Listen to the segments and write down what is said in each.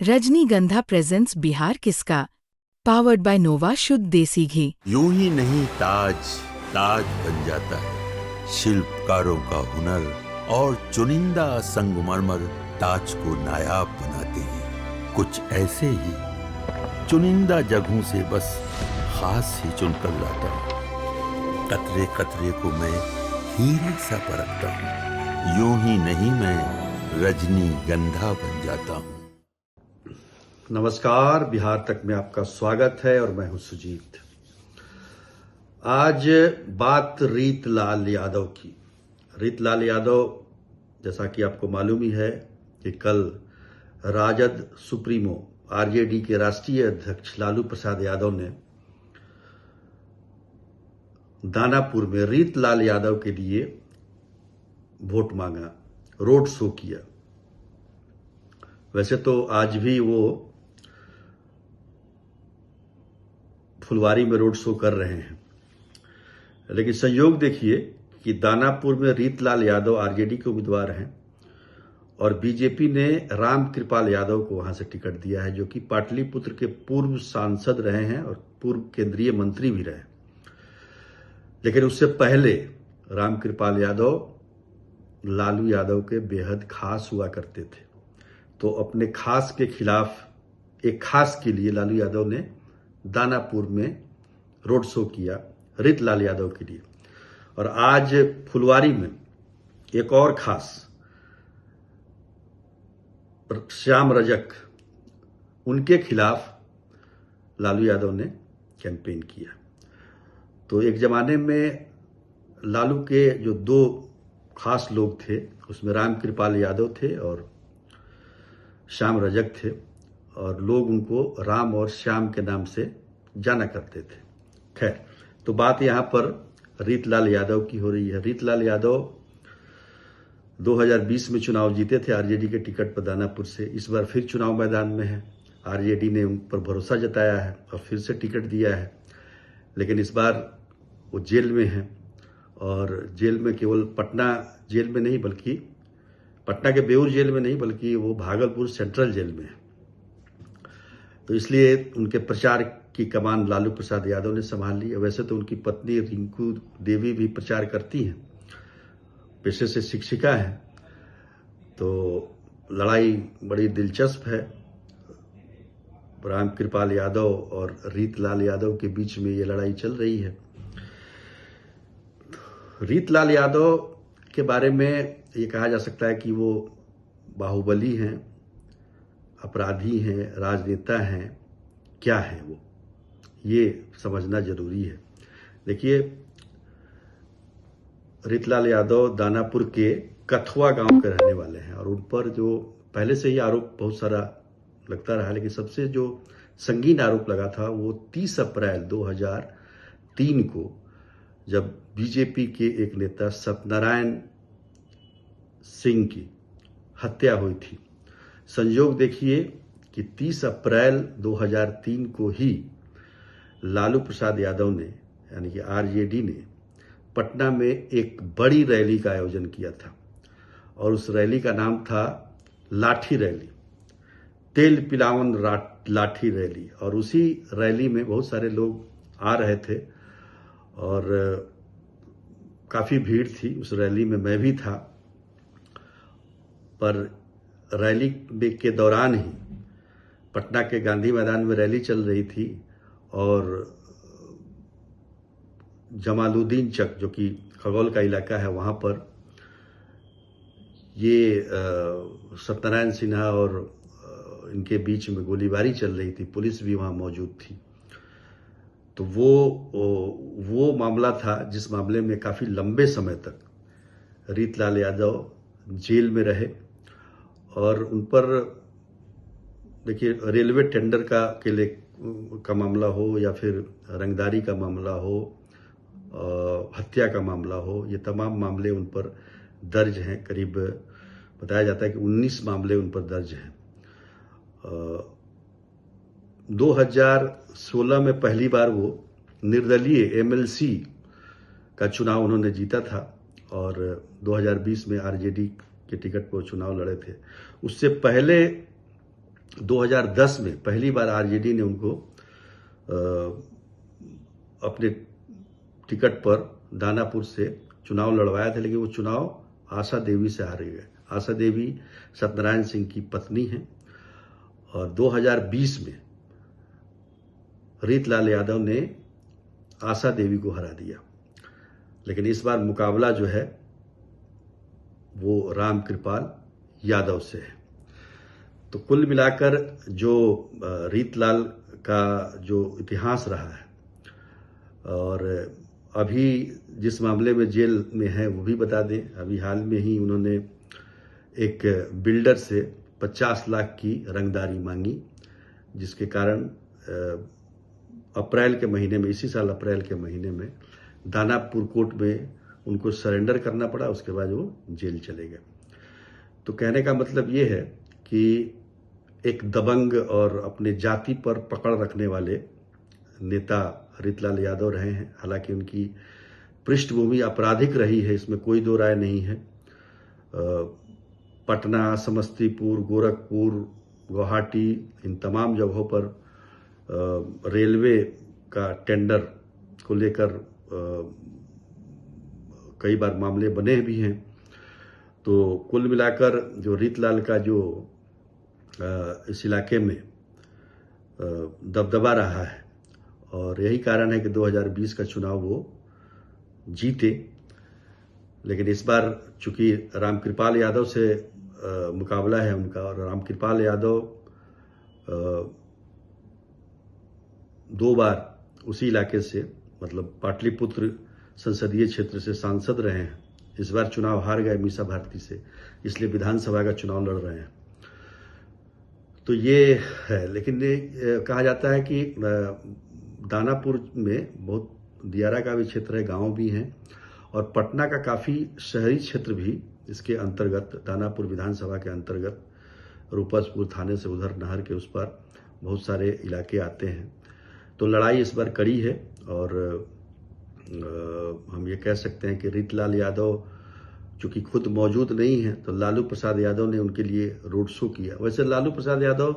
रजनीगंधा प्रेजेंट्स बिहार किसका, powered by नोवा शुद्ध देसी घी। यूं ही नहीं ताज ताज बन जाता है, शिल्पकारों का हुनर और चुनिंदा संगमरमर ताज को नायाब बनाते हैं। कुछ ऐसे ही चुनिंदा जगहों से बस खास ही चुनकर लाता हूँ। कतरे कतरे को मैं हीरे सा परखता हूँ। यूं ही नहीं मैं रजनीगंधा बन जाता हूँ। नमस्कार, बिहार तक में आपका स्वागत है और मैं हूं सुजीत। आज बात रीतलाल यादव की। रीतलाल यादव, जैसा कि आपको मालूम ही है कि कल राजद सुप्रीमो आरजेडी के राष्ट्रीय अध्यक्ष लालू प्रसाद यादव ने दानापुर में रीतलाल यादव के लिए वोट मांगा, रोड शो किया। वैसे तो आज भी वो फुलवारी में रोड शो कर रहे हैं, लेकिन संयोग देखिए कि दानापुर में रीतलाल यादव आरजेडी के उम्मीदवार हैं और बीजेपी ने राम कृपाल यादव को वहां से टिकट दिया है, जो कि पाटलिपुत्र के पूर्व सांसद रहे हैं और पूर्व केंद्रीय मंत्री भी रहे। लेकिन उससे पहले राम कृपाल यादव लालू यादव के बेहद खास हुआ करते थे, तो अपने खास के खिलाफ एक खास के लिए लालू यादव ने दानापुर में रोड शो किया रीतलाल यादव के लिए। और आज फुलवारी में एक और खास, श्याम रजक, उनके खिलाफ लालू यादव ने कैंपेन किया। तो एक जमाने में लालू के जो दो खास लोग थे, उसमें राम कृपाल यादव थे और श्याम रजक थे, और लोग उनको राम और श्याम के नाम से जाना करते थे। खैर, तो बात यहां पर रीतलाल यादव की हो रही है। रीतलाल यादव 2020 में चुनाव जीते थे आरजेडी के टिकट पर दानापुर से। इस बार फिर चुनाव मैदान में है। आरजेडी ने उन पर भरोसा जताया है और फिर से टिकट दिया है, लेकिन इस बार वो जेल में हैं। और जेल में केवल पटना जेल में नहीं, बल्कि पटना के बेऊर जेल में नहीं, बल्कि वो भागलपुर सेंट्रल जेल में है। तो इसलिए उनके प्रचार की कमान लालू प्रसाद यादव ने संभाल ली है। वैसे तो उनकी पत्नी रिंकू देवी भी प्रचार करती हैं, पेशे से शिक्षिका हैं। तो लड़ाई बड़ी दिलचस्प है। राम कृपाल यादव और रीतलाल यादव के बीच में ये लड़ाई चल रही है। रीतलाल यादव के बारे में ये कहा जा सकता है कि वो बाहुबली हैं, अपराधी हैं, राजनेता हैं। क्या है वो, ये समझना जरूरी है। देखिए, रीतलाल यादव दानापुर के कथुआ गांव के रहने वाले हैं और उन पर जो पहले से ही आरोप बहुत सारा लगता रहा, लेकिन सबसे जो संगीन आरोप लगा था वो 30 अप्रैल 2003 को, जब बीजेपी के एक नेता सत्यनारायण सिंह की हत्या हुई थी। संयोग देखिए कि 30 अप्रैल 2003 को ही लालू प्रसाद यादव ने, यानी कि आरजेडी ने, पटना में एक बड़ी रैली का आयोजन किया था और उस रैली का नाम था लाठी रैली, तेल पिलावन लाठी रैली। और उसी रैली में बहुत सारे लोग आ रहे थे और काफी भीड़ थी उस रैली में। मैं भी था, पर रैली के दौरान ही पटना के गांधी मैदान में रैली चल रही थी और जमालुद्दीन चक, जो कि खगौल का इलाका है, वहां पर ये सत्यनारायण सिन्हा और इनके बीच में गोलीबारी चल रही थी। पुलिस भी वहां मौजूद थी। तो वो मामला था जिस मामले में काफी लंबे समय तक रीतलाल यादव जेल में रहे। और उन पर देखिए, रेलवे टेंडर का मामला हो या फिर रंगदारी का मामला हो, हत्या का मामला हो, ये तमाम मामले उन पर दर्ज हैं। करीब बताया जाता है कि 19 मामले उन पर दर्ज हैं। 2016 में पहली बार वो निर्दलीय एमएलसी का चुनाव उन्होंने जीता था और 2020 में आरजेडी के टिकट पर चुनाव लड़े थे। उससे पहले 2010 में पहली बार आरजेडी ने उनको अपने टिकट पर दानापुर से चुनाव लड़वाया था, लेकिन वो चुनाव आशा देवी से हार गए। आशा देवी सत्यनारायण सिंह की पत्नी हैं और 2020 में रीतलाल यादव ने आशा देवी को हरा दिया। लेकिन इस बार मुकाबला जो है वो रामकृपाल यादव से है। तो कुल मिलाकर जो रीतलाल का जो इतिहास रहा है और अभी जिस मामले में जेल में है वो भी बता दें। अभी हाल में ही उन्होंने एक बिल्डर से 50 लाख की रंगदारी मांगी, जिसके कारण अप्रैल के महीने में, इसी साल अप्रैल के महीने में दानापुर कोर्ट में उनको सरेंडर करना पड़ा। उसके बाद वो जेल चले गए। तो कहने का मतलब ये है कि एक दबंग और अपने जाति पर पकड़ रखने वाले नेता रीतलाल यादव रहे हैं। हालांकि उनकी पृष्ठभूमि आपराधिक रही है, इसमें कोई दो राय नहीं है। पटना, समस्तीपुर, गोरखपुर, गुवाहाटी, इन तमाम जगहों पर रेलवे का टेंडर को लेकर कई बार मामले बने भी हैं। तो कुल मिलाकर जो रीतलाल का जो इस इलाके में दबदबा रहा है और यही कारण है कि 2020 का चुनाव वो जीते। लेकिन इस बार चूंकि रामकृपाल यादव से मुकाबला है उनका, और रामकृपाल यादव 2 बार उसी इलाके से, मतलब पाटलिपुत्र संसदीय क्षेत्र से सांसद रहे हैं। इस बार चुनाव हार गए मीसा भारती से, इसलिए विधानसभा का चुनाव लड़ रहे हैं। तो ये है। लेकिन ये कहा जाता है कि दानापुर में बहुत दियारा का भी क्षेत्र है, गांव भी हैं, और पटना का काफ़ी शहरी क्षेत्र भी इसके अंतर्गत, दानापुर विधानसभा के अंतर्गत, रूपसपुर थाने से उधर नहर के उस पर बहुत सारे इलाके आते हैं। तो लड़ाई इस बार कड़ी है और हम ये कह सकते हैं कि रीतलाल यादव चूंकि खुद मौजूद नहीं है, तो लालू प्रसाद यादव ने उनके लिए रोड शो किया। वैसे लालू प्रसाद यादव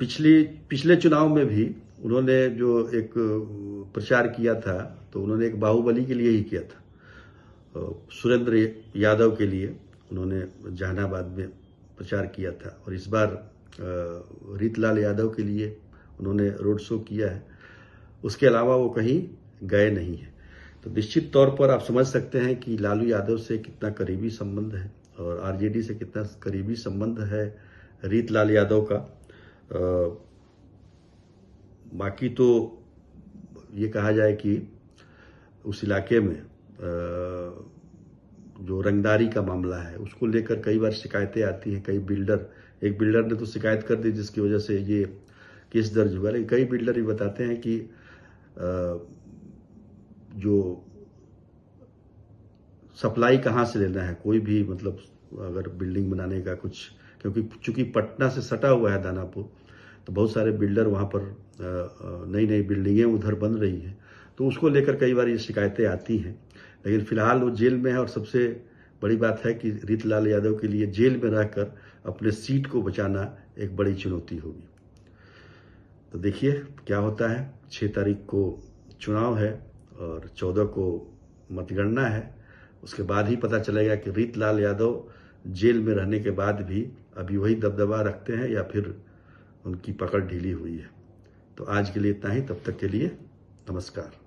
पिछले चुनाव में भी उन्होंने जो एक प्रचार किया था, तो उन्होंने एक बाहुबली के लिए ही किया था। सुरेंद्र यादव के लिए उन्होंने जहानाबाद में प्रचार किया था, और इस बार रीतलाल यादव के लिए उन्होंने रोड शो किया है। उसके अलावा वो कहीं गए नहीं हैं। तो निश्चित तौर पर आप समझ सकते हैं कि लालू यादव से कितना करीबी संबंध है और आरजेडी से कितना करीबी संबंध है रीतलाल यादव का। बाकी तो ये कहा जाए कि उस इलाके में जो रंगदारी का मामला है उसको लेकर कई बार शिकायतें आती हैं। एक बिल्डर ने तो शिकायत कर दी, जिसकी वजह से ये केस दर्ज हुआ। लेकिन कई बिल्डर ये बताते हैं कि जो सप्लाई कहाँ से लेना है, कोई भी, मतलब अगर बिल्डिंग बनाने का कुछ, क्योंकि चूंकि पटना से सटा हुआ है दानापुर, तो बहुत सारे बिल्डर वहाँ पर नई नई बिल्डिंगें उधर बन रही हैं, तो उसको लेकर कई बार ये शिकायतें आती हैं। लेकिन फिलहाल वो जेल में है, और सबसे बड़ी बात है कि रीतलाल यादव के लिए जेल में रहकर अपने सीट को बचाना एक बड़ी चुनौती होगी। तो देखिए क्या होता है। 6 तारीख को चुनाव है और 14 को मतगणना है। उसके बाद ही पता चलेगा कि रीतलाल यादव जेल में रहने के बाद भी अभी वही दबदबा रखते हैं या फिर उनकी पकड़ ढीली हुई है। तो आज के लिए इतना ही। तब तक के लिए नमस्कार।